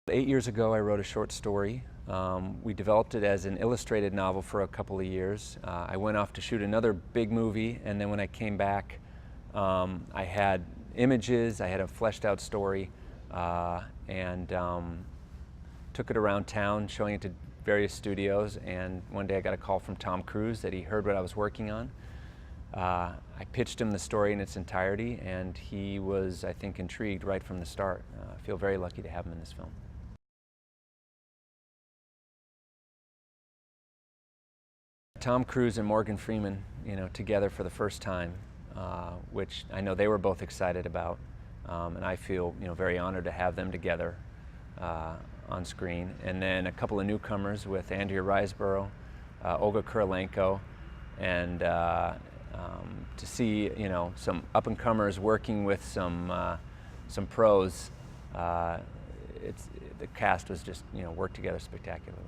8 years ago, I wrote a short story. We developed it as an illustrated novel for a couple of years. I went off to shoot another big movie, and then when I came back, I had images, I had a fleshed out story, and took it around town, showing it to various studios, and one day I got a call from Tom Cruise that he heard what I was working on. I pitched him the story in its entirety, and he was, I think, intrigued right from the start. I feel very lucky to have him in this film. Tom Cruise and Morgan Freeman, together for the first time, which I know they were both excited about, and I feel, very honored to have them together on screen. And then a couple of newcomers with Andrea Riseborough, Olga Kurylenko, and to see, some up-and-comers working with some pros. The cast was just, worked together spectacularly.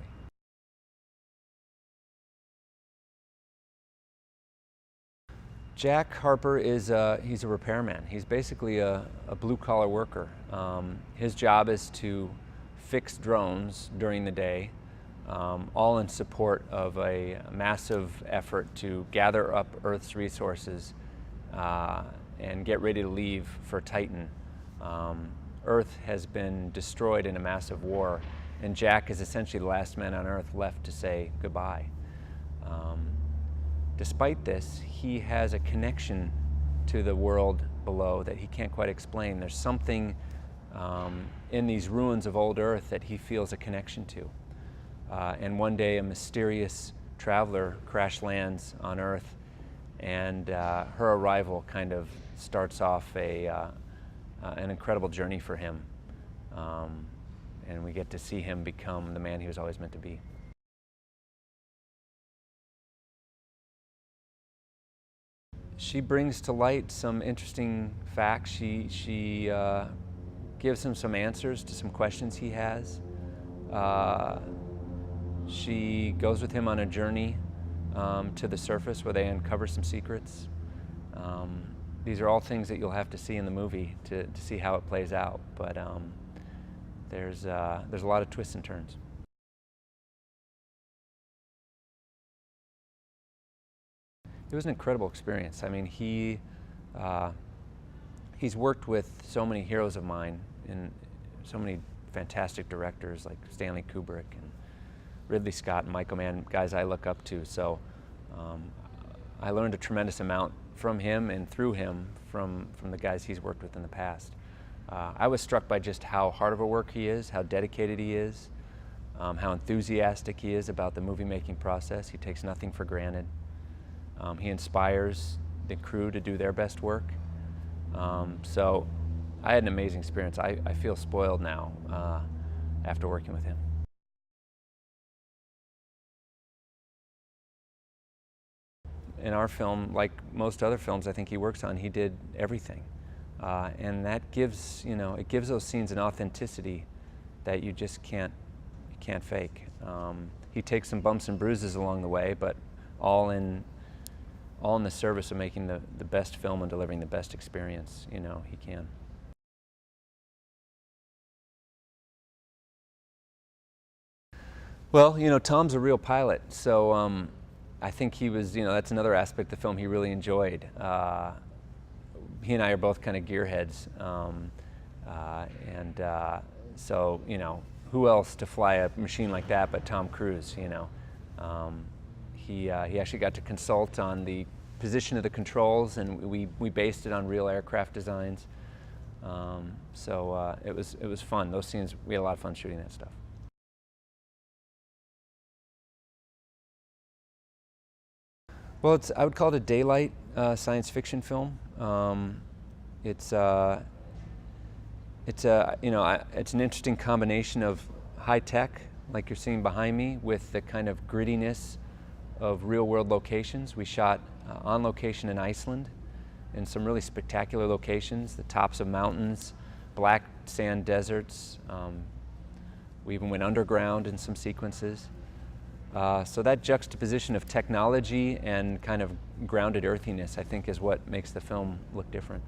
Jack Harper is he's a repairman. He's basically a blue-collar worker. His job is to fix drones during the day, all in support of a massive effort to gather up Earth's resources and get ready to leave for Titan. Earth has been destroyed in a massive war, and Jack is essentially the last man on Earth left to say goodbye. Despite this, he has a connection to the world below that he can't quite explain. There's something in these ruins of old Earth that he feels a connection to. And one day a mysterious traveler crash lands on Earth, and her arrival kind of starts off an incredible journey for him. And we get to see him become the man he was always meant to be. She brings to light some interesting facts. She gives him some answers to some questions he has. She goes with him on a journey to the surface where they uncover some secrets. These are all things that you'll have to see in the movie to see how it plays out, but there's a lot of twists and turns. It was an incredible experience. I mean, he's worked with so many heroes of mine and so many fantastic directors like Stanley Kubrick and Ridley Scott and Michael Mann, guys I look up to. So I learned a tremendous amount from him and through him from the guys he's worked with in the past. I was struck by just how hard of a work he is, how dedicated he is, how enthusiastic he is about the movie-making process. He takes nothing for granted. He inspires the crew to do their best work. So I had an amazing experience. I feel spoiled now after working with him. In our film, like most other films I think he works on, he did everything. And that gives, it gives those scenes an authenticity that you just can't fake. He takes some bumps and bruises along the way, but all in the service of making the best film and delivering the best experience, he can. Well, Tom's a real pilot, so I think he was, that's another aspect of the film he really enjoyed. He and I are both kind of gearheads, so, who else to fly a machine like that but Tom Cruise, He actually got to consult on the position of the controls, and we based it on real aircraft designs. So it was fun. Those scenes, we had a lot of fun shooting that stuff. Well, I would call it a daylight science fiction film. It's an interesting combination of high tech, like you're seeing behind me, with the kind of grittiness of real-world locations. We shot on location in Iceland in some really spectacular locations, the tops of mountains, black sand deserts. We even went underground in some sequences. So that juxtaposition of technology and kind of grounded earthiness, I think, is what makes the film look different.